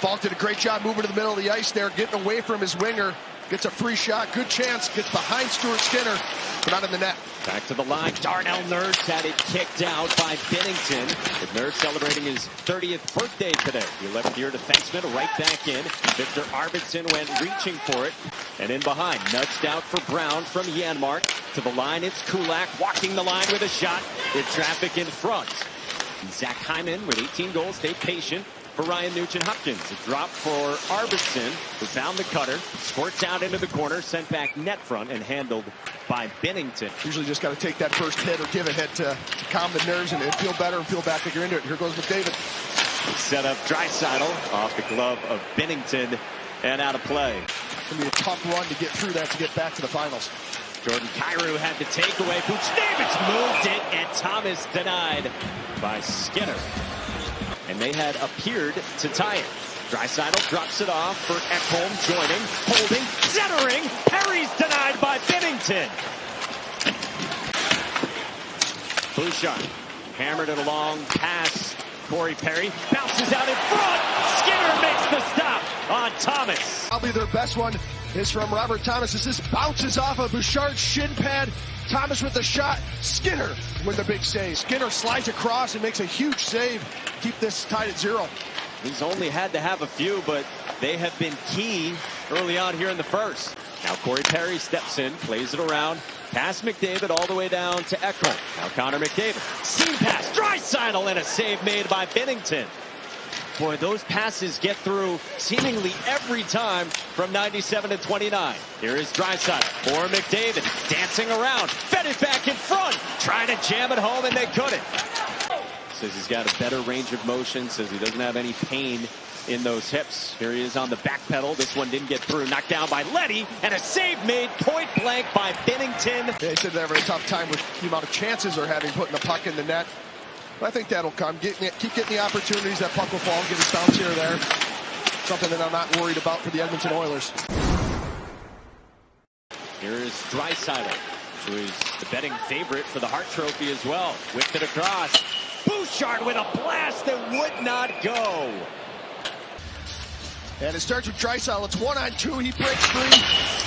Faulk did a great job moving to the middle of the ice there, getting away from his winger. Gets a free shot, good chance, gets behind Stuart Skinner, but not in the net. Back to the line, Darnell Nurse had it kicked out by Binnington. With Nurse celebrating his 30th birthday today. The 11th-year defenseman right back in. Victor Arvidsson went reaching for it. And in behind, nudged out for Brown from Janmark. To the line, it's Kulak walking the line with a shot with traffic in front. Zach Hyman with 18 goals stayed patient for Ryan Nugent-Hopkins. A drop for Arvidsson, who found the cutter, squirts out into the corner, sent back net front, and handled by Binnington. Usually just got to take that first hit or give a hit to calm the nerves and feel better and feel back like you're into it. Here goes McDavid. Set up Draisaitl off the glove of Binnington and out of play. It's going to be a tough run to get through that to get back to the finals. Jordan Kyrou had the takeaway. Buchnevich moved it, and Thomas denied by Skinner. And they had appeared to tie it. Draisaitl drops it off for Ekholm, joining, holding, centering. Perry's denied by Binnington. Bouchard hammered it along past Corey Perry. Bounces out in front. Skinner makes the stop on Thomas. Probably their best one is from Robert Thomas. As this bounces off of Bouchard's shin pad. Thomas with the shot. Skinner with the big save. Skinner slides across and makes a huge save. Keep this tied at 0. He's only had to have a few, but they have been key early on here in the first. Now Corey Perry steps in, plays it around, past McDavid all the way down to Ekholm. Now Connor McDavid. Seam pass, Draisaitl, and a save made by Binnington. Boy, those passes get through seemingly every time from 97 to 29. Here is Draisaitl for McDavid, dancing around, fed it back in front, trying to jam it home, and they couldn't. Says he's got a better range of motion, says he doesn't have any pain in those hips. Here he is on the back pedal. This one didn't get through. Knocked down by Leddy, and a save made point blank by Binnington. They said they're having a tough time with the amount of chances they're having putting the puck in the net. But I think that'll come. Keep getting the opportunities. That puck will fall, get his bounce here or there. Something that I'm not worried about for the Edmonton Oilers. Here is Draisaitl, who is the betting favorite for the Hart Trophy as well. Whipped it across. Bouchard with a blast that would not go. And it starts with Draisaitl. It's 1-on-2. He breaks free.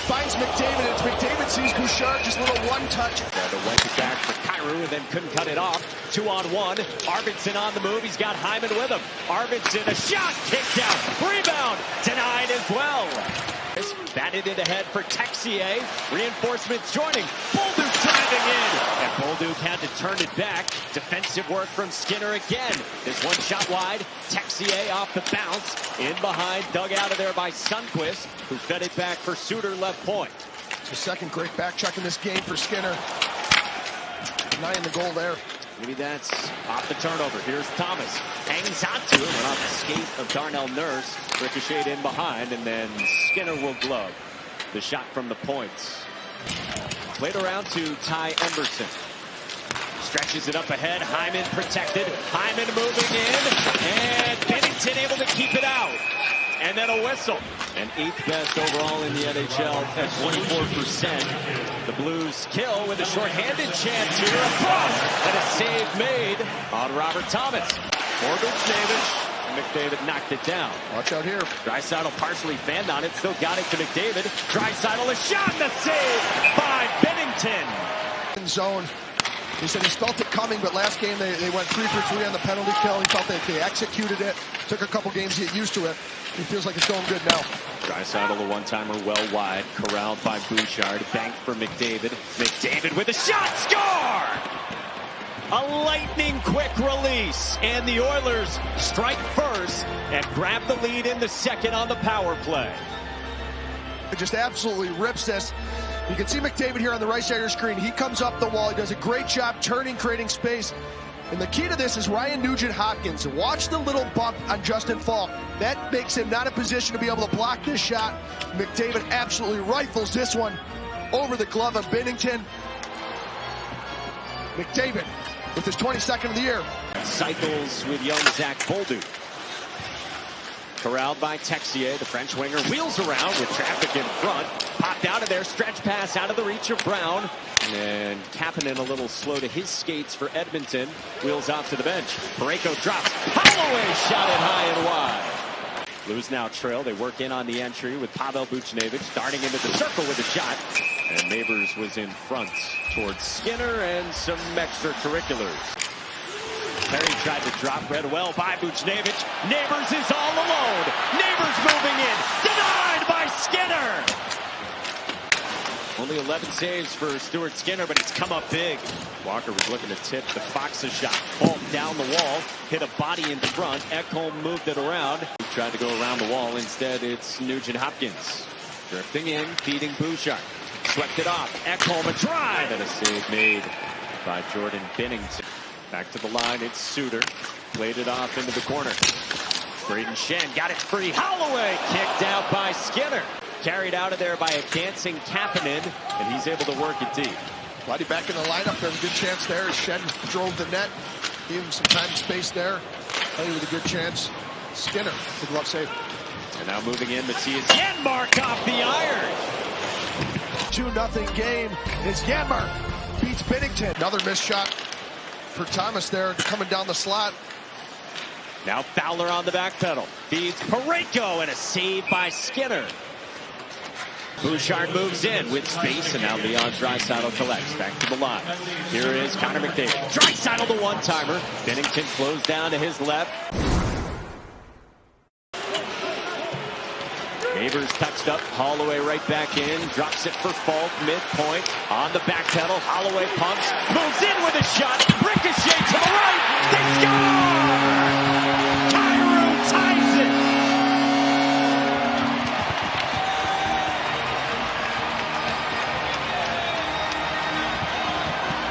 Finds McDavid. And it's McDavid sees Bouchard. Just a little one-touch. Went it back for Kyrou and then couldn't cut it off. 2-on-1. Arvidsson on the move. He's got Hyman with him. Arvidsson, a shot. Kicked out. Rebound. Denied as well. Batted it ahead for Texier. Reinforcements joining. Bolduc driving in. And Bolduc had to turn it back. Defensive work from Skinner again. This one shot wide. Texier off the bounce. In behind. Dug out of there by Sundqvist, who fed it back for Suter left point. It's the second great back check in this game for Skinner. 9 the goal there. Maybe that's off the turnover. Here's Thomas. Hangs on to him. Went off the skate of Darnell Nurse. Ricocheted in behind, and then Skinner will glove the shot from the points. Played around to Ty Emberson. Stretches it up ahead. Hyman protected. Hyman moving in. And Binnington able to keep it out. And then a whistle. And 8th best overall in the NHL at 24%. The Blues kill with a shorthanded chance here across. And a save made on Robert Thomas. For Buchnevich. McDavid knocked it down. Watch out here. Draisaitl partially fanned on it. Still got it to McDavid. Draisaitl a shot and a save by Binnington. In zone. He said he felt it coming, but last game they went 3 for 3 on the penalty kill. He felt that they executed it. Took a couple games to get used to it. He feels like it's going good now. Draisaitl, a one-timer well wide. Corralled by Bouchard. Banked for McDavid. McDavid with a shot. Score! A lightning-quick release. And the Oilers strike first and grab the lead in the second on the power play. It just absolutely rips this. You can see McDavid here on the right side of your screen. He comes up the wall. He does a great job turning, creating space. And the key to this is Ryan Nugent-Hopkins. Watch the little bump on Justin Faulk. That makes him not in a position to be able to block this shot. McDavid absolutely rifles this one over the glove of Binnington. McDavid with his 22nd of the year. Cycles with young Zach Bolduc. Corralled by Texier, the French winger wheels around with traffic in front. Popped out of there, stretch pass out of the reach of Brown. And Kapanen a little slow to his skates for Edmonton. Wheels off to the bench. Parayko drops. Holloway shot it high and wide. Blues now trail. They work in on the entry with Pavel Buchnevich darting into the circle with a shot. And Neighbors was in front towards Skinner and some extracurriculars. Perry tried to drop read well by Buchnevich. Neighbors is all alone. Neighbors moving in. Denied by Skinner. Only 11 saves for Stuart Skinner, but it's come up big. Walker was looking to tip the Fox's shot. Ball down the wall. Hit a body in front. Ekholm moved it around. He tried to go around the wall. Instead, it's Nugent Hopkins. Drifting in, feeding Bouchard. Swept it off. Ekholm a drive. And a save made by Jordan Binnington. Back to the line, it's Suter. Played it off into the corner. Braden Shen got it free. Holloway kicked out by Skinner. Carried out of there by a dancing Kapanen, and he's able to work it deep. Buddy back in the lineup. There's a good chance there as Shen drove the net. Gave him some time and space there. Playing with a good chance. Skinner, the glove save. And now moving in, Matthias Janmark off the iron. 2-0 game as Janmark beats Binnington. Another missed shot for Thomas there coming down the slot. Now Fowler on the back pedal. Feeds Parayko and a save by Skinner. Bouchard moves in with space, and now Leon Draisaitl collects. Back to the line. Here is Connor McDavid. Draisaitl the one-timer. Binnington flows down to his left. Neighbors touched up. Holloway right back in. Drops it for Falk. Midpoint. On the back pedal. Holloway pumps. Moves in with a shot. Ricochet to the right. They score! Kyrou ties it.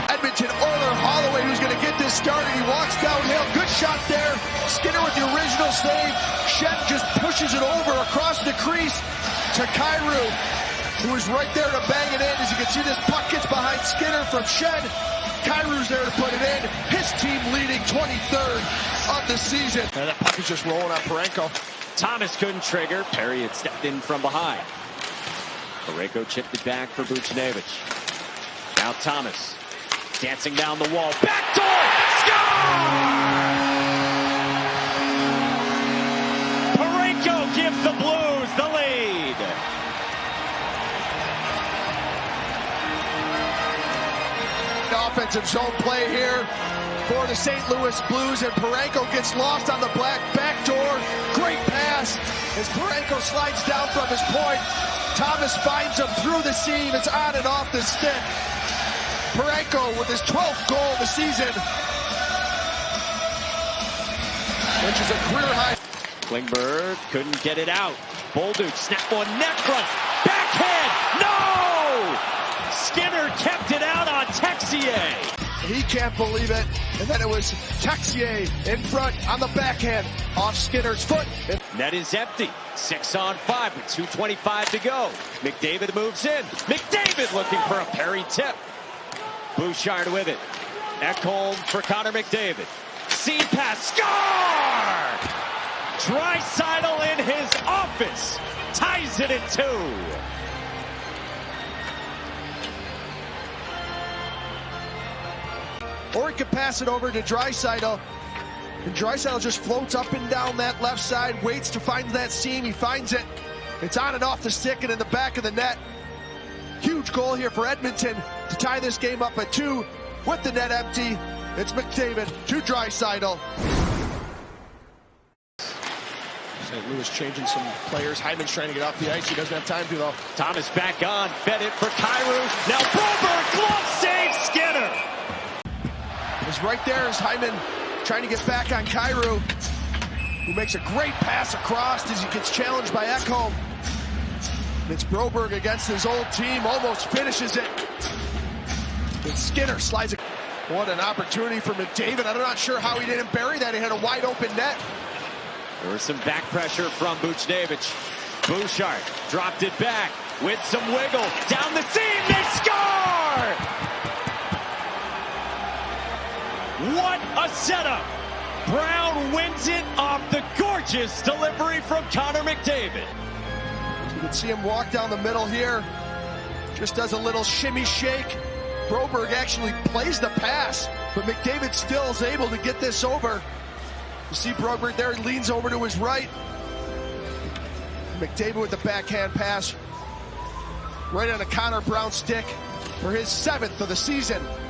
Edmonton Oiler Holloway, who's going to get this started. He walks downhill. Good shot there. Skinner with the original save. Shen just pushes it over across the crease to Kyrou, who is right there to bang it in. As you can see, this puck gets behind Skinner from Shen. Kyrou's there to put it in. His team leading 23rd of the season. And that puck is just rolling on Parayko. Thomas couldn't trigger. Perry had stepped in from behind. Parayko chipped it back for Buchnevich. Now Thomas dancing down the wall. Backdoor! Score! Gives the Blues the lead. The offensive zone play here for the St. Louis Blues, and Parayko gets lost on the back door. Great pass as Parayko slides down from his point. Thomas finds him through the seam. It's on and off the stick. Parayko with his 12th goal of the season, which is a career high. Klingberg couldn't get it out. Bolduc snap one, net front, backhand, no! Skinner kept it out on Texier. He can't believe it. And then it was Texier in front on the backhand off Skinner's foot. Net is empty. 6-on-5 with 2:25 to go. McDavid moves in. McDavid looking for a Perry tip. Bouchard with it. Ekholm for Connor McDavid. Seam pass, score! Draisaitl in his office ties it at 2. Or he could pass it over to Draisaitl. And Draisaitl just floats up and down that left side, waits to find that seam. He finds it. It's on and off the stick and in the back of the net. Huge goal here for Edmonton to tie this game up at 2 with the net empty. It's McDavid to Draisaitl. St. Louis changing some players. Hyman's trying to get off the ice. He doesn't have time to, though. Thomas back on. Fed it for Kyrou. Now Broberg, glove save, Skinner. It's right there as Hyman trying to get back on Kyrou, who makes a great pass across as he gets challenged by Ekholm. It's Broberg against his old team. Almost finishes it. And Skinner slides it. What an opportunity for McDavid. I'm not sure how he didn't bury that. He had a wide open net. There was some back pressure from Buchnevich. Bouchard dropped it back with some wiggle. Down the seam, they score! What a setup! Brown wins it off the gorgeous delivery from Connor McDavid. You can see him walk down the middle here. Just does a little shimmy shake. Broberg actually plays the pass, but McDavid still is able to get this over. You see Broberg there, he leans over to his right. McDavid with the backhand pass right on a Connor Brown stick for his 7th of the season.